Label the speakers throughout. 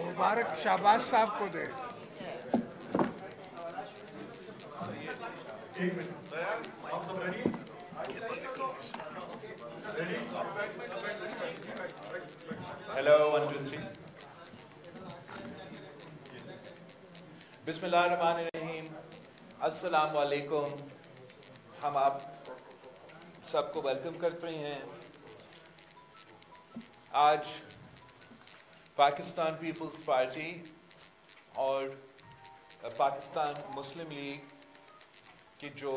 Speaker 1: مبارک شہباز صاحب کو دے.
Speaker 2: Hello, 1, 2, 3. بسم اللہ الرحمن الرحیم. السلام علیکم. ہم آپ سب کو ویلکم کرتے ہیں. آج پاکستان پیپلز پارٹی اور پاکستان مسلم لیگ کی جو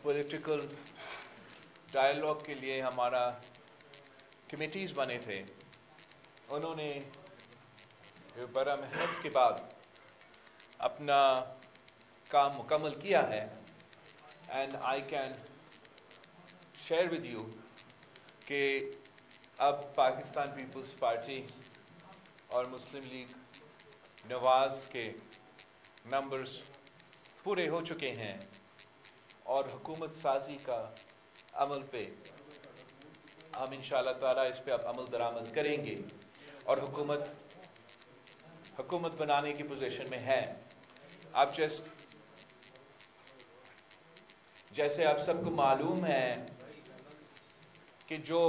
Speaker 2: پولیٹیکل ڈائیلاگ کے لیے ہمارا کمیٹیز بنے تھے، انہوں نے بڑا محنت کے بعد اپنا کام مکمل کیا ہے. And I can share with you کہ اب پاکستان پیپلز پارٹی اور مسلم لیگ نواز کے نمبرز پورے ہو چکے ہیں اور حکومت سازی کا عمل پہ ہم انشاءاللہ تعالیٰ اس پہ اب عمل درآمد کریں گے اور حکومت بنانے کی پوزیشن میں ہے. آپ جیسے آپ سب کو معلوم ہے کہ جو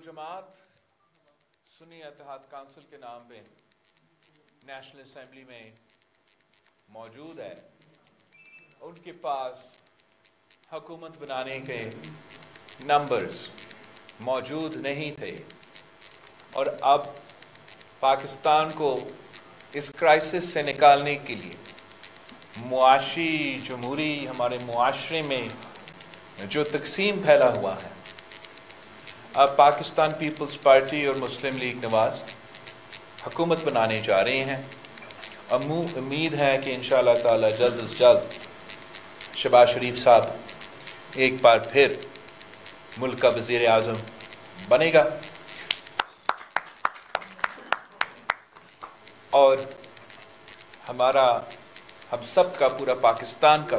Speaker 2: جماعت سنی اتحاد کونسل کے نام پہ نیشنل اسمبلی میں موجود ہے، ان کے پاس حکومت بنانے کے نمبرز موجود نہیں تھے اور اب پاکستان کو اس کرائسس سے نکالنے کے لیے معاشی جمہوری ہمارے معاشرے میں جو تقسیم پھیلا ہوا ہے، اب پاکستان پیپلز پارٹی اور مسلم لیگ نواز حکومت بنانے جا رہے ہیں. امید ہے کہ انشاءاللہ تعالی جلد از جلد شہباز شریف صاحب ایک بار پھر ملک کا وزیر اعظم بنے گا اور ہم سب کا پورا پاکستان کا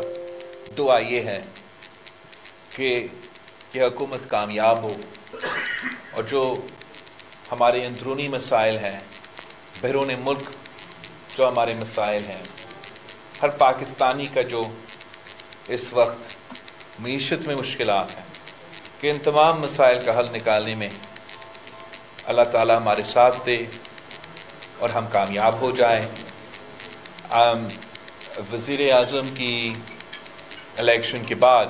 Speaker 2: دعا یہ ہے کہ یہ حکومت کامیاب ہو اور جو ہمارے اندرونی مسائل ہیں، بیرون ملک جو ہمارے مسائل ہیں، ہر پاکستانی کا جو اس وقت معیشت میں مشکلات ہیں، کہ ان تمام مسائل کا حل نکالنے میں اللہ تعالیٰ ہمارے ساتھ دے اور ہم کامیاب ہو جائیں. وزیر اعظم کی الیکشن کے بعد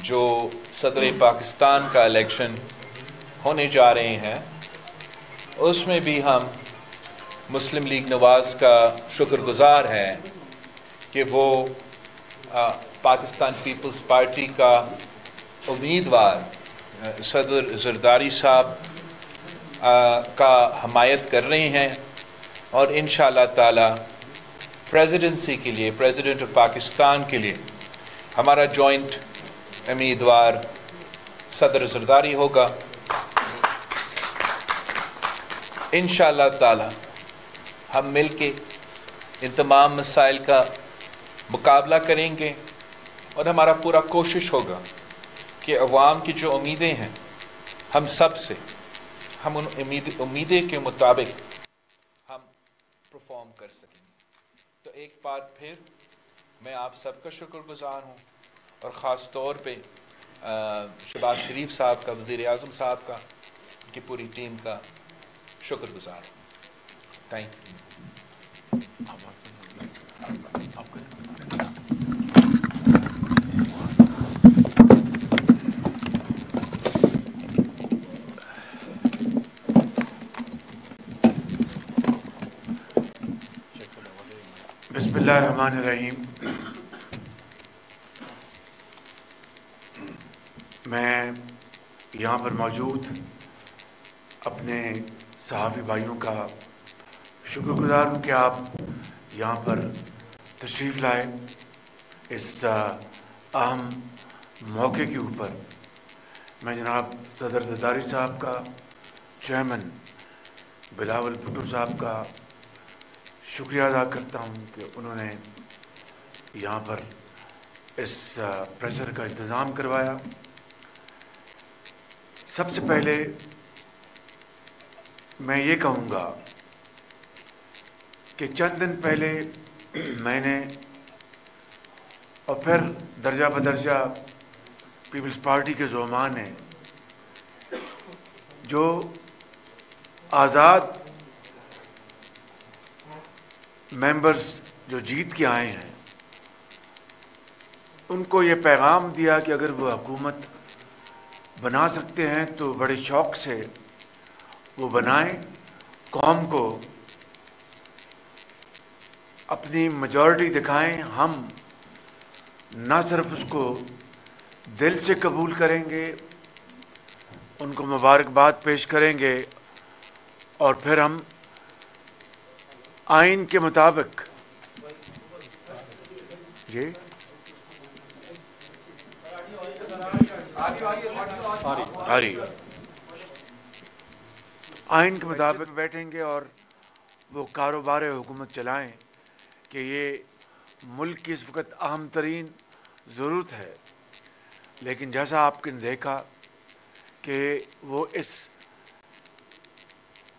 Speaker 2: جو صدر پاکستان کا الیکشن ہونے جا رہے ہیں، اس میں بھی ہم مسلم لیگ نواز کا شکر گزار ہیں کہ وہ پاکستان پیپلز پارٹی کا امیدوار صدر زرداری صاحب کا حمایت کر رہے ہیں اور انشاءاللہ تعالی پریزیڈنسی کے لیے، پریزیڈنٹ آف پاکستان کے لیے ہمارا جوائنٹ امیدوار صدر زرداری ہوگا. انشاءاللہ تعالی ہم مل کے ان تمام مسائل کا مقابلہ کریں گے اور ہمارا پورا کوشش ہوگا کہ عوام کی جو امیدیں ہیں ہم سب سے، ہم ان امیدیں کے مطابق ہم پرفارم کر سکیں. تو ایک بار پھر میں آپ سب کا شکر گزار ہوں اور خاص طور پہ شہباز شریف صاحب کا، وزیر اعظم صاحب کا، ان کی پوری ٹیم کا شکر گزار ہوں. Thank you.
Speaker 3: بسم اللہ الرحمن الرحیم. میں یہاں پر موجود اپنے صحافی بھائیوں کا شکر گزار ہوں کہ آپ یہاں پر تشریف لائے اس اہم موقع کے اوپر۔ میں جناب صدر زرداری صاحب کا، چیئرمین بلاول بھٹو صاحب کا شکریہ ادا کرتا ہوں کہ انہوں نے یہاں پر اس پریسر کا انتظام کروایا۔ سب سے پہلے میں یہ کہوں گا کہ چند دن پہلے میں نے اور پھر درجہ بدرجہ پیپلز پارٹی کے زعماء نے جو آزاد ممبرز جو جیت کے آئے ہیں ان کو یہ پیغام دیا کہ اگر وہ حکومت بنا سکتے ہیں تو بڑے شوق سے وہ بنائیں، قوم کو اپنی میجورٹی دکھائیں۔ ہم نہ صرف اس کو دل سے قبول کریں گے، ان کو مبارکباد پیش کریں گے اور پھر ہم آئین کے مطابق آئین کے مطابق بیٹھیں گے اور وہ کاروبار حکومت چلائیں کہ یہ ملک کی اس وقت اہم ترین ضرورت ہے۔ لیکن جیسا آپ نے دیکھا کہ وہ اس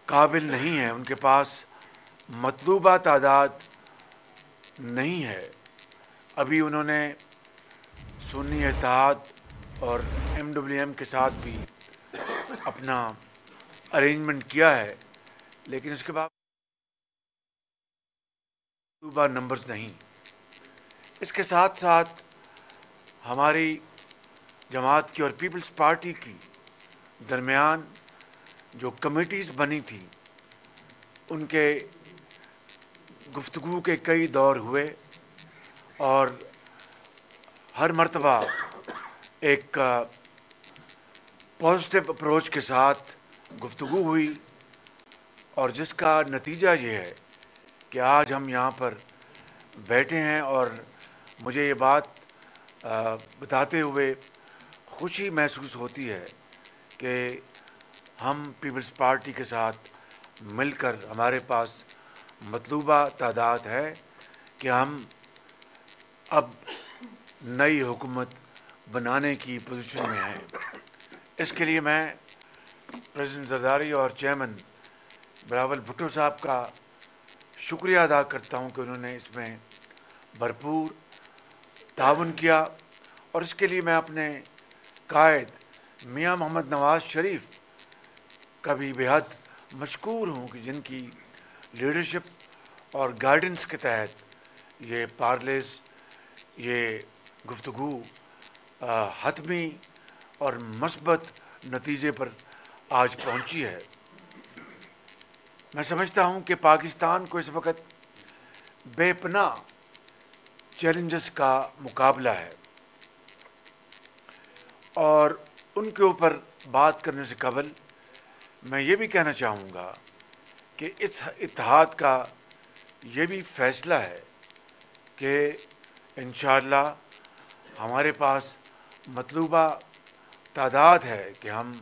Speaker 3: قابل نہیں ہے، ان کے پاس مطلوبہ تعداد نہیں ہے۔ ابھی انہوں نے سنی اتحاد اور MWM کے ساتھ بھی اپنا ارینجمنٹ کیا ہے، لیکن اس کے بعد مطلوبہ نمبرز نہیں۔ اس کے ساتھ ساتھ ہماری جماعت کی اور پیپلز پارٹی کی درمیان جو کمیٹیز بنی تھی ان کے گفتگو کے کئی دور ہوئے اور ہر مرتبہ ایک پازیٹیو اپروچ کے ساتھ گفتگو ہوئی، اور جس کا نتیجہ یہ ہے کہ آج ہم یہاں پر بیٹھے ہیں اور مجھے یہ بات بتاتے ہوئے خوشی محسوس ہوتی ہے کہ ہم پیپلز پارٹی کے ساتھ مل کر ہمارے پاس مطلوبہ تعداد ہے کہ ہم اب نئی حکومت بنانے کی پوزیشن میں ہیں۔ اس کے لیے میں پریزیڈنٹ زرداری اور چیئرمین بلاول بھٹو صاحب کا شکریہ ادا کرتا ہوں کہ انہوں نے اس میں بھرپور تعاون کیا، اور اس کے لیے میں اپنے قائد میاں محمد نواز شریف کا بھی بے حد مشکور ہوں کہ جن کی لیڈرشپ اور گائیڈنس کے تحت یہ پارلیز، یہ گفتگو حتمی اور مثبت نتیجے پر آج پہنچی ہے۔ میں سمجھتا ہوں کہ پاکستان کو اس وقت بے پناہ چیلنجز کا مقابلہ ہے، اور ان کے اوپر بات کرنے سے قبل میں یہ بھی کہنا چاہوں گا کہ اس اتحاد کا یہ بھی فیصلہ ہے کہ انشاءاللہ ہمارے پاس مطلوبہ تعداد ہے کہ ہم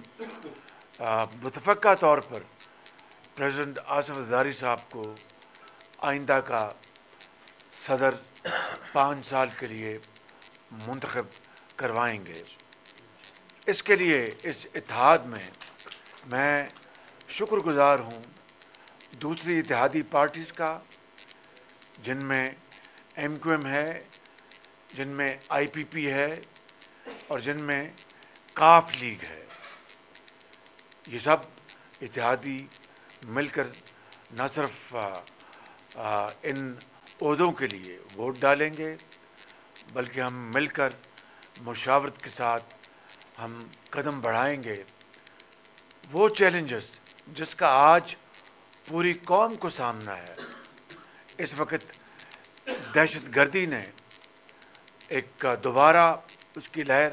Speaker 3: متفقہ طور پر پریزیڈنٹ آصف زرداری صاحب کو آئندہ کا صدر 5 سال کے لیے منتخب کروائیں گے۔ اس کے لیے اس اتحاد میں شکر گزار ہوں دوسری اتحادی پارٹیز کا، جن میں MQM ہے، جن میں IPP ہے اور جن میں کاف لیگ ہے۔ یہ سب اتحادی مل کر نہ صرف ان عہدوں کے لیے ووٹ ڈالیں گے، بلکہ ہم مل کر مشاورت کے ساتھ ہم قدم بڑھائیں گے۔ وہ چیلنجز جس کا آج پوری قوم کو سامنا ہے، اس وقت دہشت گردی نے ایک دوبارہ اس کی لہر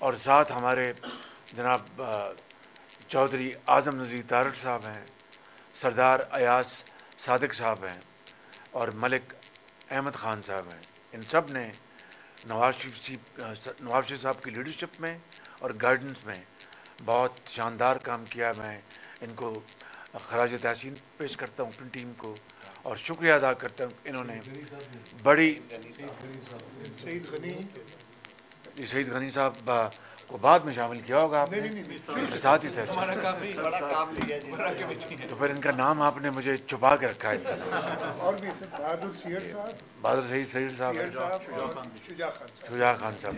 Speaker 3: اور ساتھ ہمارے جناب چودھری اعظم نذیر تارڑ صاحب ہیں، سردار ایاز صادق صاحب ہیں اور ملک احمد خان صاحب ہیں. ان سب نے نواز شریف صاحب کی لیڈرشپ میں اور گائیڈنس میں بہت شاندار کام کیا. میں ان کو خراج تحسین پیش کرتا ہوں اپنی ٹیم کو اور شکریہ ادا کرتا ہوں. انہوں نے بڑی سعید غنی صاحب کو بعد میں شامل کیا ہوگا آپ نے، ساتھ ہی تھے. تو پھر ان کا نام آپ نے مجھے چھپا کے رکھا ہے.
Speaker 1: اور بھی بہادر سیر صاحب،
Speaker 3: بہادر سعید صاحب، شجاع خان صاحب.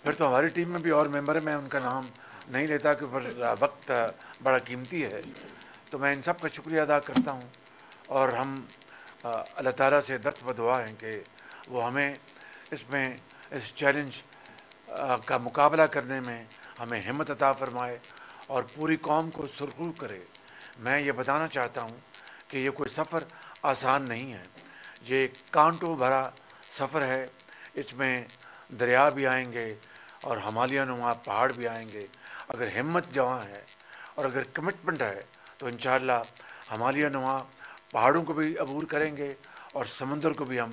Speaker 3: پھر تو ہماری ٹیم میں بھی اور ممبر ہیں، میں ان کا نام نہیں لیتا کہ پھر وقت بڑا قیمتی ہے. تو میں ان سب کا شکریہ ادا کرتا ہوں اور ہم اللہ تعالیٰ سے دست بدعا ہیں کہ وہ ہمیں اس چیلنج کا مقابلہ کرنے میں ہمیں ہمت عطا فرمائے اور پوری قوم کو سرخرو کرے. میں یہ بتانا چاہتا ہوں کہ یہ کوئی سفر آسان نہیں ہے، یہ کانٹوں بھرا سفر ہے. اس میں دریا بھی آئیں گے اور ہمالیہ نما پہاڑ بھی آئیں گے. اگر ہمت جواں ہے اور اگر کمٹمنٹ ہے تو انشاءاللہ ہمالیہ نما پہاڑوں کو بھی عبور کریں گے اور سمندر کو بھی ہم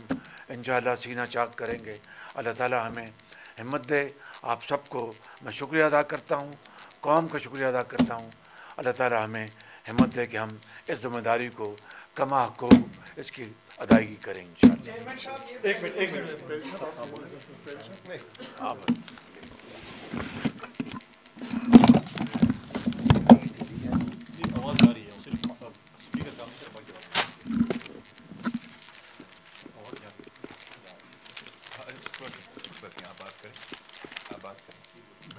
Speaker 3: انشاءاللہ سینہ چاک کریں گے. اللہ تعالیٰ ہمیں ہمت دے. آپ سب کو میں شکریہ ادا کرتا ہوں، قوم کا شکریہ ادا کرتا ہوں. اللہ تعالیٰ ہمیں ہمت دے کہ ہم اس ذمہ داری کو کما کو اس کی ادائیگی کریں انشاءاللہ.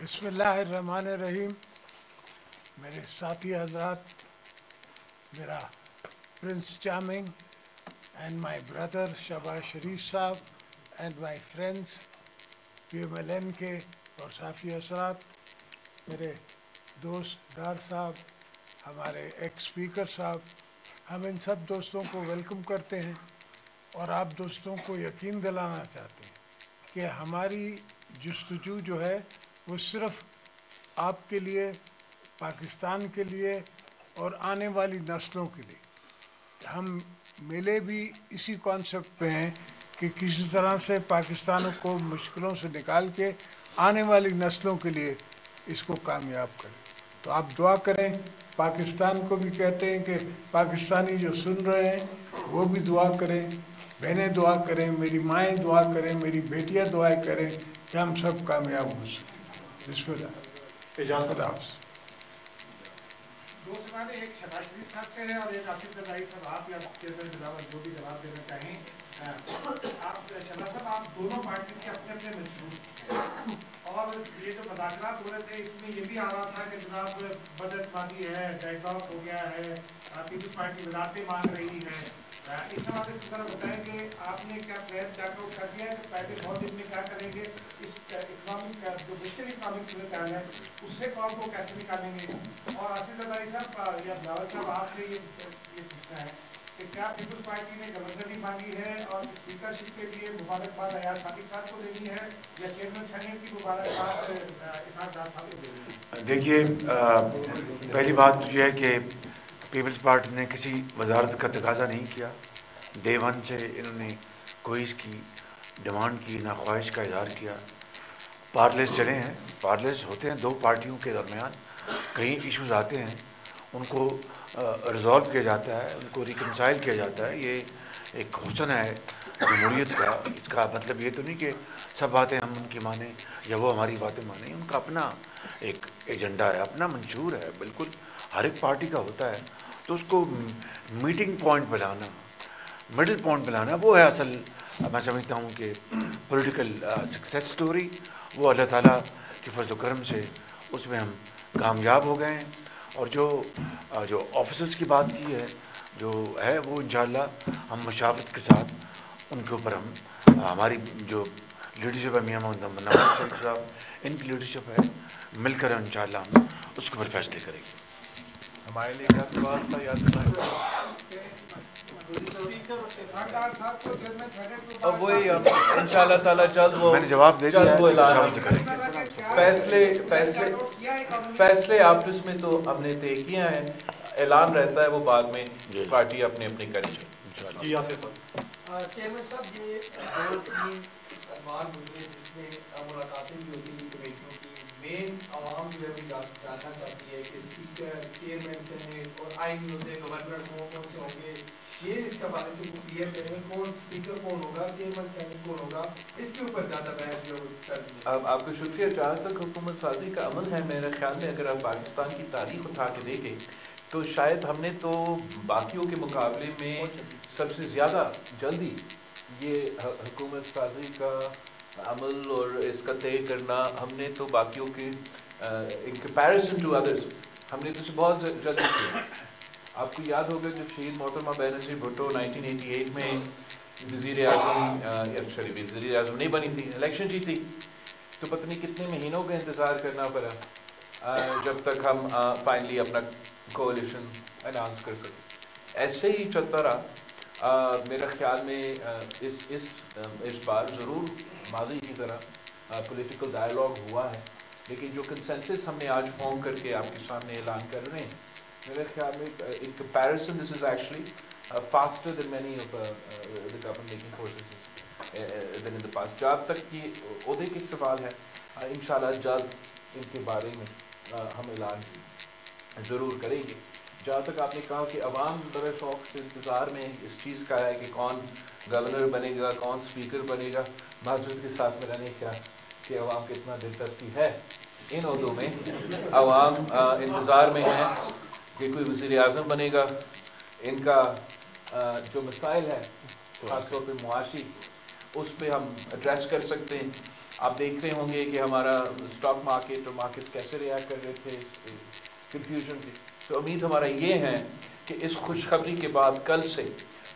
Speaker 1: بسم اللہ الرحمن الرحیم. میرے ساتھی حضرات، میرا prince charming and my brother Shahbaz Sharif صاحب اینڈ مائی فرینڈس PMLN کے اور صحافی حضرات، میرے دوست ڈار صاحب، ہمارے ایکس اسپیکر صاحب، ہم ان سب دوستوں کو ویلکم کرتے ہیں اور آپ دوستوں کو یقین دلانا چاہتے ہیں کہ ہماری جستجو جو ہے وہ صرف آپ کے لیے، پاکستان کے لیے اور آنے والی نسلوں کے لیے. ہم ملے بھی اسی کانسیپٹ پہ ہیں کہ کسی طرح سے پاکستان کو مشکلوں سے نکال کے آنے والی نسلوں کے لیے اس کو کامیاب کریں. تو آپ دعا کریں. پاکستان کو بھی کہتے ہیں کہ پاکستانی جو سن رہے ہیں وہ بھی دعا کریں، بہنیں دعا کریں، میری مائیں دعا کریں، میری بیٹیاں دعائیں کریں کہ ہم سب کامیاب ہو سکیں. بسم اللہ.
Speaker 4: اجازت.
Speaker 5: دو سوال، ایک شہباز شریف صاحب سے ہے اور ایک آصف زرداری صاحب. آپ یا جو بھی جواب دینا چاہیں. آپ شہباز صاحب، آپ دونوں پارٹیز کے اپنے اپنے منشور اور یہ جو مذاکرات ہو رہے تھے اس میں یہ بھی آ رہا تھا کہ جناب بدعتمادی ہے، ڈیڈ لاک ہو گیا ہے، پیپلز پارٹی وزارتیں مانگ رہی ہے. اس حوالے سے ذرا بتائیں کہ آپ نے کیا پلان کر دیا ہے کہ پہلے 9 دن میں کیا کریں گے، اس اکنامک جو مشکل اکنامک صورتحال ہے اس سے قوم کو کیسے نکالیں گے. اور آصف زرداری صاحب یا بلاول صاحب، آپ سے یہ پوچھنا ہے کہ کیا پیپلز پارٹی نے گورنر مانگی ہے اور اسپیکرشپ کے لیے مبارکباد ایاز صادق صاحب کو دینی ہے یا چیئرمین سینیٹ کی مبارکباد اسحاق ڈار صاحب کو دینی ہے؟
Speaker 3: دیکھیے، پہلی بات یہ ہے کہ پیپلز پارٹی نے کسی وزارت کا تقاضا نہیں کیا. ڈے ون سے انہوں نے کوئی اس کی ڈیمانڈ کی نہ خواہش کا اظہار کیا. پارلیز چلے ہیں، پارلیز ہوتے ہیں دو پارٹیوں کے درمیان، کئی ایشوز آتے ہیں، ان کو ریزالو کیا جاتا ہے، ان کو ریکنسائل کیا جاتا ہے. یہ ایک حسن ہے جمہوریت کا. اس کا مطلب یہ تو نہیں کہ سب باتیں ہم ان کی مانیں یا وہ ہماری باتیں مانیں. ان کا اپنا ایک ایجنڈا ہے، اپنا منشور ہے، بالکل ہر ایک پارٹی کا ہوتا ہے. تو اس کو میٹنگ پوائنٹ پہ لانا، مڈل پوائنٹ پہ لانا، وہ ہے اصل. میں سمجھتا ہوں کہ پولیٹیکل سکسیس سٹوری. وہ اللہ تعالیٰ کے فضل و کرم سے اس میں ہم کامیاب ہو گئے ہیں. اور جو آفیسرس کی بات کی ہے جو ہے وہ انشاءاللہ ہم مشاورت کے ساتھ ان کے اوپر ہماری جو لیڈرشپ ہے، میاں محمد نواز شریف صاحب ان کی لیڈرشپ ہے، مل کر انشاءاللہ ہم اس کے اوپر فیصلے کریں گے.
Speaker 2: ہمارے لیے کیا سوال تھا یاد
Speaker 5: صاحب کو جیل میں چھڑے کے
Speaker 2: اب وہی انشاءاللہ تعالیٰ جلد وہ
Speaker 3: میں نے جواب دے دیا
Speaker 2: جلد وہ
Speaker 3: ہے،
Speaker 2: اعلان
Speaker 3: اچھا سے کریں۔
Speaker 2: فیصلے آپس میں تو ہم نے طے کیا ہے، اعلان رہتا ہے وہ بعد میں پارٹی اپنے اپنے کرے گی۔
Speaker 4: جی یاسر صاحب۔
Speaker 6: چیئرمین صاحب یہ 2-3 عنوان ہوئے جس میں ملاقاتیں بھی ہوتی ہیں کمیٹیوں کی، مین عوام جو ہے وہ جاننا چاہتی ہے کہ اسپیکر، چیئرمین سینیٹ اور آئینی ہوتے گورنر کون سے ہوں گے، یہ اس حوالے سے کلیئر کریں، کون اسپیکر کون ہوگا، چیئرمین سینیٹ کون ہوگا، اس کے اوپر زیادہ بحث جو کر دی۔
Speaker 2: اب آپ کا شکریہ۔ جہاں تک حکومت سازی کا عمل ہے، میرے خیال میں اگر آپ پاکستان کی تاریخ اٹھا کے دیکھیں تو شاید ہم نے تو باقیوں کے مقابلے میں سب سے زیادہ جلدی یہ حکومت سازی کا عمل اور اس کا طے کرنا ہم نے تو باقیوں کے ان کمپیریزن ٹو ادرس ہم نے تو اسے بہت جلدی کیا۔ آپ کو یاد ہوگا جب شہید محترمہ بینظیر بھٹو 1988 میں وزیر اعظم نہیں بنی تھی، الیکشن جیتی، تو پتہ نہیں کتنے مہینوں کا انتظار کرنا پڑا جب تک ہم فائنلی اپنا کولیشن اناؤنس کر سکیں۔ ایسے ہی چلتا رہا۔ میرا خیال میں اس بار ضرور ماضی کی طرح پولیٹیکل ڈائلاگ ہوا ہے، لیکن جو کنسنسس ہم نے آج فارم کر کے آپ کے سامنے اعلان کر رہے ہیں، میرے خیال میں in comparison this is actually faster than many of the government making forces than in the past۔ جہاں تک کہ عہدے کے سوال ہے، انشاءاللہ جلد ان کے بارے میں ہم اعلان ضرور کریں گے۔ جہاں تک آپ نے کہا کہ عوام بڑے شوق سے انتظار میں اس چیز کا ہے کہ کون گورنر بنے گا، کون اسپیکر بنے گا، معذرت کے ساتھ میرا نہیں کیا کہ عوام کو اتنا دلچسپی ہے ان عہدوں میں۔ عوام انتظار میں ہے کہ کوئی وزیر اعظم بنے گا، ان کا جو مسائل ہے خاص طور پہ معاشی، اس پہ ہم ایڈریس کر سکتے ہیں۔ آپ دیکھ رہے ہوں گے کہ ہمارا اسٹاک مارکیٹ اور مارکیٹ کیسے ریئیکٹ کر رہے تھے کنفیوژن کی۔ تو امید ہمارا یہ ہے کہ اس خوشخبری کے بعد کل سے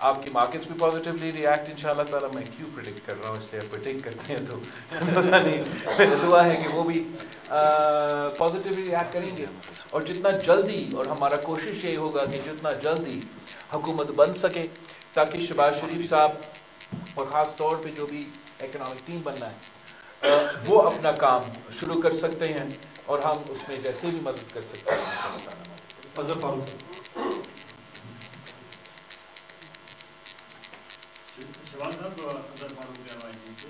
Speaker 2: آپ کی مارکیٹس بھی پازیٹیولی ریئیکٹ انشاءاللہ تعالیٰ، میں کیوں پریڈکٹ کر رہا ہوں، اس لیے آپ پریڈکٹ کرتے ہیں تو پتہ نہیں، میری دعا ہے کہ وہ بھی پازیٹیولی ریئیکٹ کریں گے، اور جتنا جلدی، اور ہمارا کوشش یہ ہوگا کہ جتنا جلدی حکومت بن سکے تاکہ شہباز شریف صاحب اور خاص طور پہ جو بھی اکنامک ٹیم بننا ہے وہ اپنا کام شروع کر سکتے ہیں، اور ہم اس میں جیسے بھی مدد کر سکتے ہیں۔
Speaker 4: اظہر فاروق۔ شہباز صاحب، اظہر فاروق کے حوالے سے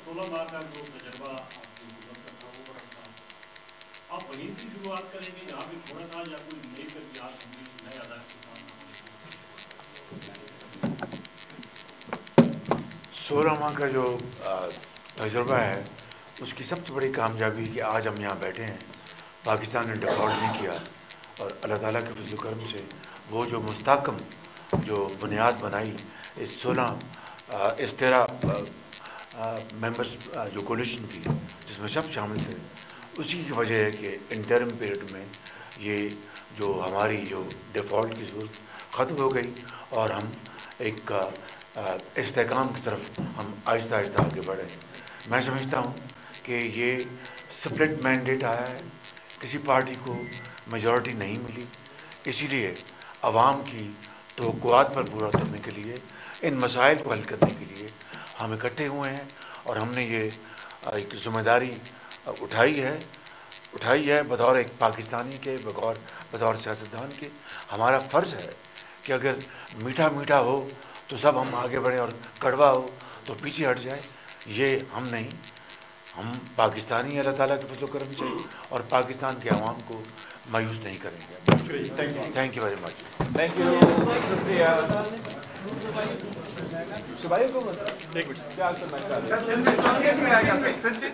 Speaker 4: 16 ماہ کا جو تجربہ آپ کی حکومت کا تھا وہ بڑا تھا، آپ وہیں سے شروعات کریں گے جہاں پہ تھوڑا تھا، یا کوئی نئی ترقیات ہوں گی، نئے آداب کے سامنے؟
Speaker 3: 16 ماہ کا جو تجربہ ہے اس کی سب سے بڑی کامیابی کہ آج ہم یہاں بیٹھے ہیں، پاکستان نے ڈیفالٹ نہیں کیا، اور اللہ تعالیٰ کے فضل و کرم سے وہ جو مستحکم جو بنیاد بنائی اس 13 ممبرس جو کولیشن تھی جس میں سب شامل تھے، اسی کی وجہ ہے کہ انٹرم پیریڈ میں یہ جو ہماری جو ڈیفالٹ کی صورت ختم ہو گئی، اور ہم ایک استحکام کی طرف ہم آہستہ آہستہ آگے بڑھے۔ میں سمجھتا ہوں کہ یہ سپلٹ مینڈیٹ آیا ہے، کسی پارٹی کو میجورٹی نہیں ملی، اسی لیے عوام کی توقعات پر پورا کرنے کے لیے، ان مسائل کو حل کرنے کے لیے ہم اکٹھے ہوئے ہیں، اور ہم نے یہ ایک ذمہ داری اٹھائی ہے بطور ایک پاکستانی کے، بطور سیاستدان کے۔ ہمارا فرض ہے کہ اگر میٹھا میٹھا ہو تو سب ہم آگے بڑھیں، اور کڑوا ہو تو پیچھے ہٹ جائیں۔ یہ ہم نہیں، ہم پاکستانی اللہ تعالیٰ کے فضل و کرم سے اور پاکستان کے عوام کو مایوس نہیں کریں گے۔ Thank you very much.
Speaker 2: Thank you, شکریہ۔ صبح کو کیا کرنا چاہتے ہیں؟